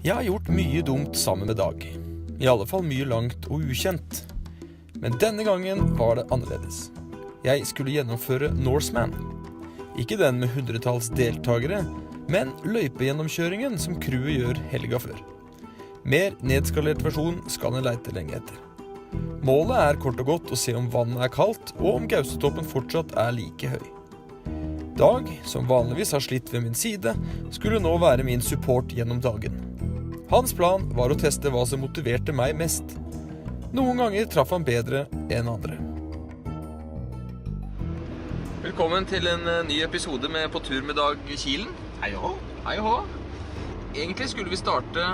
Jeg har gjort mye dumt sammen med Dag. I alle fall mye langt og ukjent. Men denne gangen var det annerledes. Jeg skulle gjennomføre Norseman. Ikke den med hundretalls deltagere, men løypegjennomkjøringen som crewet gjør helga før. Mer nedskalert versjon skal en leite lenge etter. Målet er kort og godt å se om vannet er kaldt, og om Gaustatoppen fortsatt er like høy. Dag, som vanligvis har slitt ved min side, skulle nå være min support gjennom dagen. Hans plan var å teste hva som motiverte meg mest. Noen ganger traff han bedre enn andre. Velkommen til en ny episode med På tur med Dag Kilen. Hei hå. Hei hå. Egentlig skulle vi starte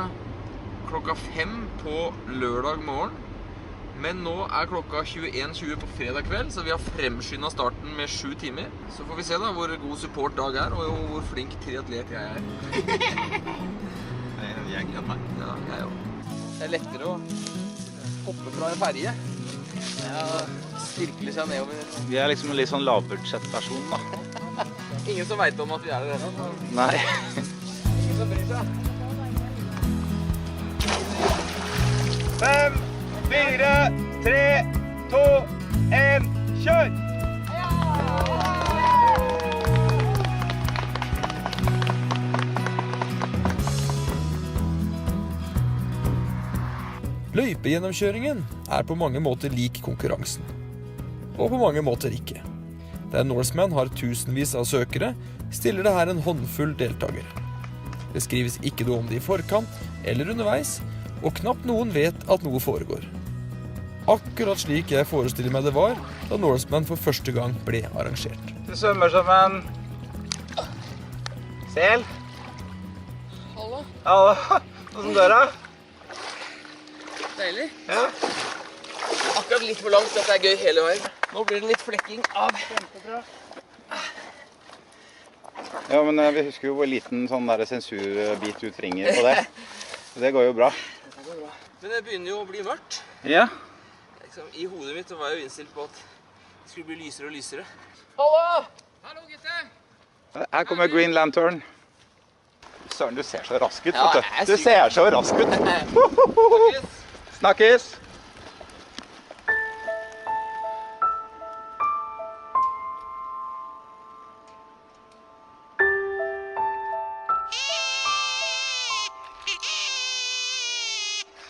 klokka 5 på lørdag morgen. Men nå er klokka 21:20 på fredag kveld, så vi har fremskyndet starten med 7 timer. Så får vi se da hvor god support Dag er, og hvor flink triatlet jeg er. Jeg gleder meg. Ja, jeg også. Det er lettere å hoppe fra en ferje. Ja, styrkelig seg nedover. Vi er liksom en litt sånn lavbudsjettversjon da. Ingen som vet om at vi er der ennå. Nei. Ingen som bryr seg. 5, 4, 3, 2, 1, kjør! Løypegjennomkjøringen er på mange måter lik konkurransen. Og på mange måter ikke. Der Norseman har tusenvis av søkere, stiller det her en håndfull deltagere. Det skrives ikke noe om det i forkant eller underveis, og knapt noen vet at noe foregår. Akkurat slik jeg forestiller meg det var da Norseman for første gang ble arrangert. Det svømmer som en sel. Hallo, Hallo, hvordan dør det? deilig. Ja. Akkurat litt for langt, dette er gøy hele veien. Nå blir det litt flekking av. Ja, men vi husker jo hvor liten sånn der sensurbit du trenger på det. Det går jo bra. Men det begynner jo å bli mørkt. Ja. I hodet mitt var jeg jo innstilt på at det skulle bli lysere og lysere. Hallo! Hallo, gutter! Her kommer Green Lantern. Søren, du ser så rask ut, Ja, vet jeg er du. Du ser så rask ut. Snakkes!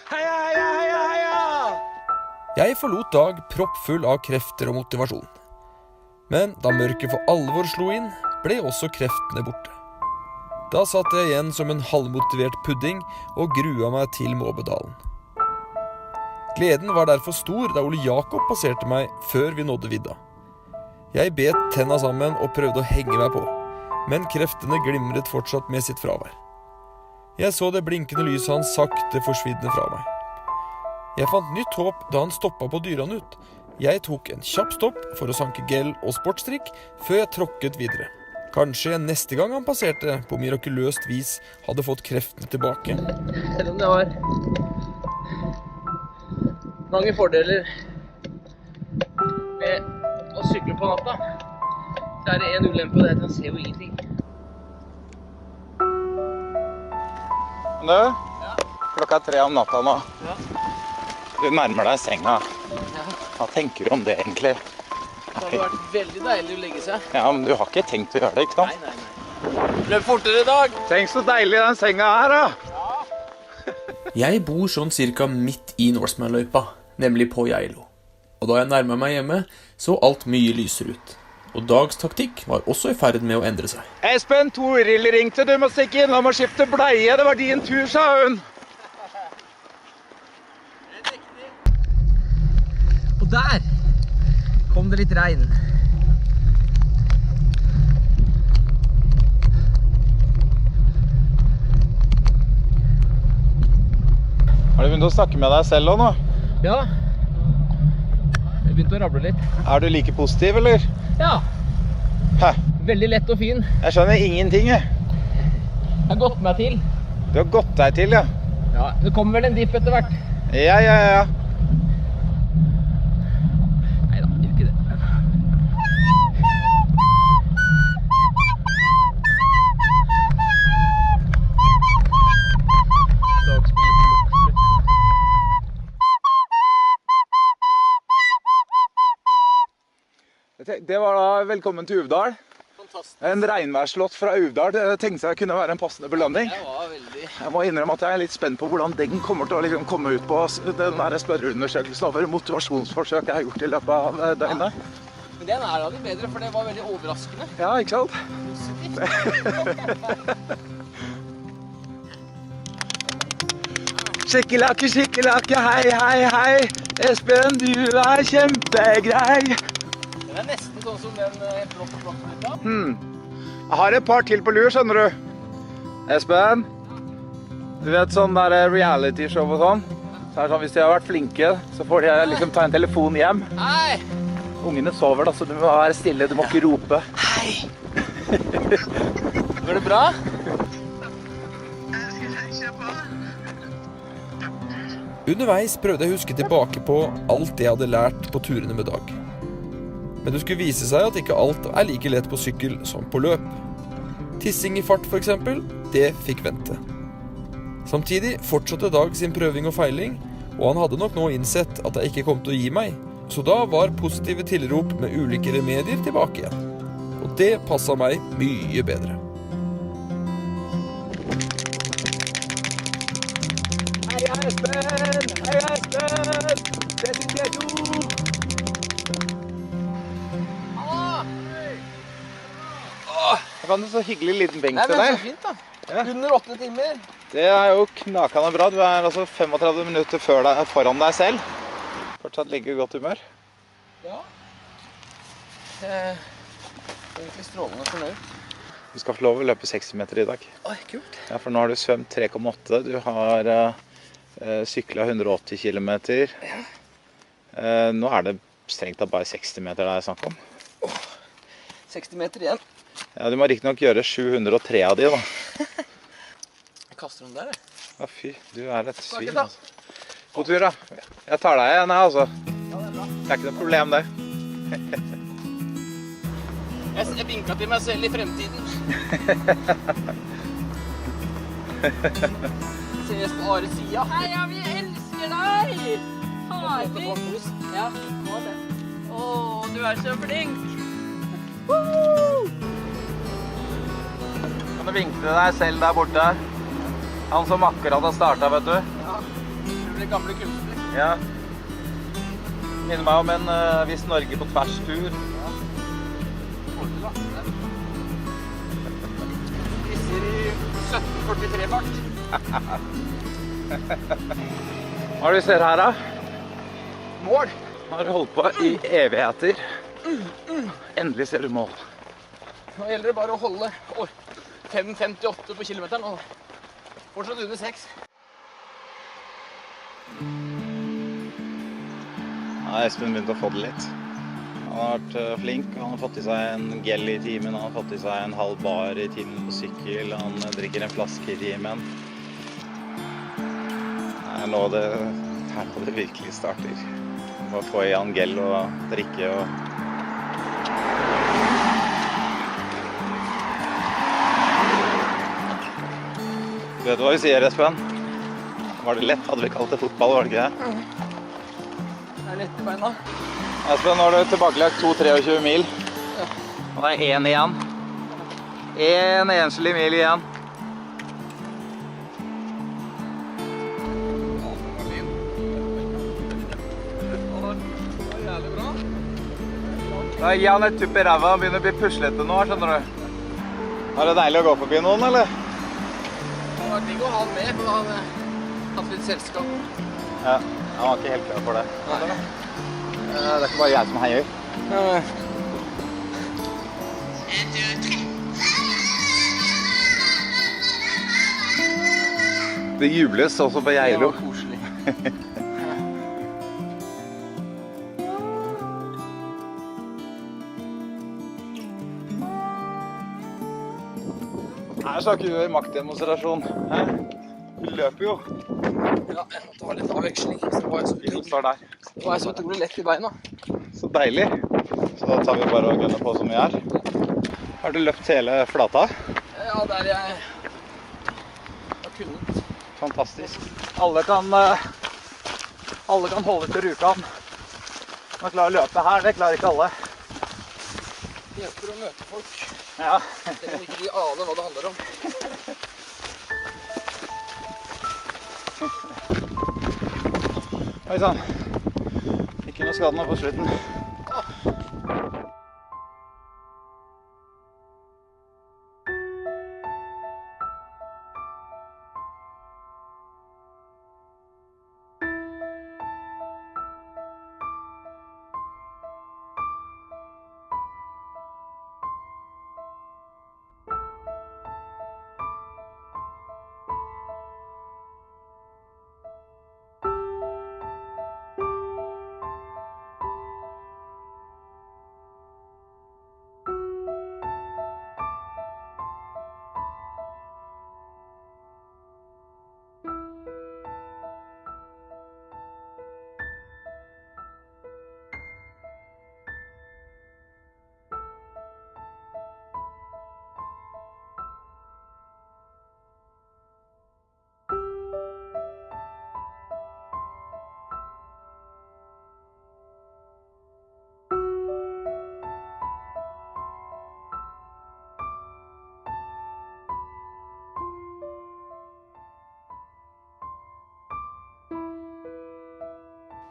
Heia, heia, heia, heia! Jeg forlot Dag proppfull av krefter og motivasjon. Men da mørket for alvor slo inn, ble også kreftene borte. Da satt jeg igjen som en halvmotivert pudding og grua meg til Måbedalen. Gleden var derfor stor da Ole Jakob passerte meg før vi nådde vidda. Jeg bet tenna sammen og prøvde å henge meg på, men kreftene glimret fortsatt med sitt fravær. Jeg så det blinkende lyset hans sakte forsvinne fra meg. Jeg fant nytt håp da han stoppet på Dyranut. Jeg tok en kjapp stopp for å sanke gel og sportstrikk før jeg tråkket videre. Kanskje jeg neste gang han passerte på mirakuløst vis hadde fått kreftene tilbake. Selv om det var mange fordeler med å sykle på natta, så er det en ulempe, og det er at han ser jo ingenting. Du, klokka er 3 om natta nå. Ja. Du nærmer deg senga. Ja. Hva tenker du om det egentlig? Det hadde vært veldig deilig å legge seg. Ja, men du har ikke tenkt å gjøre det, ikke sant? Nei. Løp fortere i dag! Tenk så deilig den senga her, da! Jeg bor sånn cirka midt i Norseman-løypa, nemlig på Geilo. Og da jeg nærmet meg hjemme, så alt mye lyser ut. Og Dags taktikk var også i ferd med å endre seg. Espen, Toril ringte, du må stikke innom og skifte bleie, det var din tur, sa hun. Og der kom det litt regn. Har du begynt å snakke med deg selv også nå? Ja, jeg begynte å rable litt. Er du like positiv, eller? Ja, Hæ? veldig lett og fin. Jeg skjønner ingenting, jeg. Jeg har gått meg til. Du har gått deg til, ja. Ja, det kommer vel en dipp etter hvert. Ja. Neida, det gjør ikke det. det var da velkommen til Uvdal. Fantastisk. En regnværslott fra Uvdal. Det tenkte jeg kunne være en passende belønning. Det var veldig... Jeg må innrømme at jeg er litt spent på hvordan den kommer til å liksom komme ut på den der spørreundersøkelsen over motivasjonsforsøk jeg har gjort i løpet av døgnet. Men den er av de bedre, for det var veldig overraskende. Ja, ikke sant? Skikkelakke, skikkelakke, hei, hei, hei. Espen, du er kjempegrei. Den er nesten sånn som den blokk-blokk-blokk. Jeg har et par til på lur, skjønner du. Espen, du vet sånn der reality-show og sånn. Så er det sånn, hvis de har vært flinke, så får de liksom ta en telefon hjem. Hei! Ungene sover da, så du må være stille, du må ikke rope. Hei! Går det bra? Underveis prøvde jeg å huske tilbake på alt jeg hadde lært på turene med Dag. Men det skulle vise seg at ikke alt er like lett på sykkel som på løp. Tissing i fart for eksempel, det fikk vente. Samtidig fortsatte Dag sin prøving og feiling, og han hadde nok nå innsett at jeg ikke kom til å gi meg. Så da var positive tilrop med ulike remedier tilbake igjen. Og det passet meg mye bedre. Hei, Espen! Hei, Espen! Det sitter jeg jo! Jeg fant en så hyggelig liten benk Nei, til men deg. så fint da. Ja. Under 8 timer. Det er jo knakende bra. Du er altså 35 minutter foran deg selv. Fortsatt ligger i godt humør. Ja. Egentlig strålende fornøyd. Du skal få lov å løpe 60 meter i dag. Oi, kult. Ja, for nå har du svømt 3,8. Du har syklet 180 kilometer. Nå er det strengt tatt bare 60 meter det er snakk om. 60 meter igjen. Ja, du må riktig nok gjøre 703 av de da. Jeg kaster den der, jeg. Ja, fy, du er et svin, Takk, da. altså. God tur, da. Jeg tar deg igjen, jeg, altså. Ja, det er bra. Det er ikke noe problem, det. Jeg vinket til meg selv i fremtiden. Ses på Ares sida. Heia, vi elsker deg! Herlig! Ja, nå er det. Åh, du er så flink! Kan du vinke til deg selv der borte? Han som akkurat har startet, vet du. Ja, du blir gamle kunstner. Ja. Minner meg om en viss Norge på tvers-tur. Fordel, da. Krisser i 1743-fart. Hva er det vi ser her, da? Mål. Har holdt på i evigheter. Endelig ser du mål. Nå gjelder det bare å holde 5,58 på kilometeren og fortsatt under 6. Ja, Espen begynte å få det litt. Han har vært flink, han har fått i seg en gel i timen, han har fått i seg en halv bar i timen på sykkel, han drikker en flaske i timen. Det er nå det virkelig starter. Bare få i han gel og drikke og... Vet du hva vi sier, Espen? Var det lett? Hadde vi kalt det fotball, var det ikke det? Det er lett i beina. Espen, nå har du tilbakelagt 2-23 mil. Og det er 1 igjen. En enslig mil igjen. Da gir han et tupp i ræva, han begynner å bli puslete nå, skjønner du. Er det deilig å gå forbi noen, eller? Det var digg å ha han med, for han hatt litt selskap. Ja, han var ikke helt klar for det. Nei. Det er ikke bare jeg som heier. Ja, men... Det jubles også på Geilo. Det var koselig. Her skal ikke du gjøre maktdemonstrasjon. Du løper jo. Ja, jeg måtte ha litt avveksling. Så det var Bilen står der. så utrolig lett i beina. Så deilig. Så da tar vi bare og gønner på som vi er. Har du løpt hele flata? Ja, der jeg har kunnet. Fantastisk. Alle kan holde til Rjukan. Man klarer å løpe her, det klarer ikke alle. Ja. Selv om ikke de aner hva det handler om. Oi sann. Ikke noe skade nå på slutten.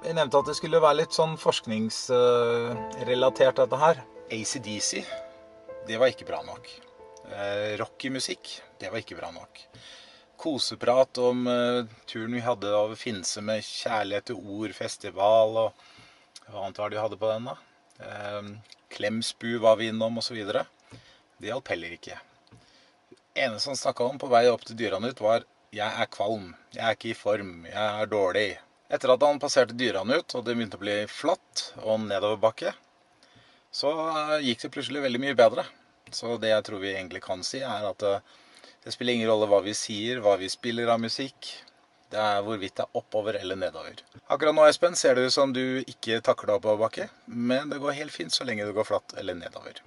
Jeg nevnte at det skulle være litt sånn forskningsrelatert dette her. AC/DC, det var ikke bra nok. Rocky musikk, det var ikke bra nok. Koseprat om turen vi hadde over Finse med kjærlighet til ord, festival og hva annet var det vi hadde på den da? Klemsbu var vi innom og så videre. Det hjalp heller ikke. Eneste han snakket om på vei opp til Dyranut var jeg er kvalm, jeg er ikke i form, jeg er dårlig. Etter at han passerte Dyranut, og det begynte å bli flatt og nedoverbakke, så gikk det plutselig veldig mye bedre. Så det jeg tror vi egentlig kan si er at det spiller ingen rolle hva vi sier, hva vi spiller av musikk. Det er hvorvidt det er oppover eller nedover. Akkurat nå, Espen, ser det ut som du ikke takler oppoverbakke, men det går helt fint så lenge det går flatt eller nedover.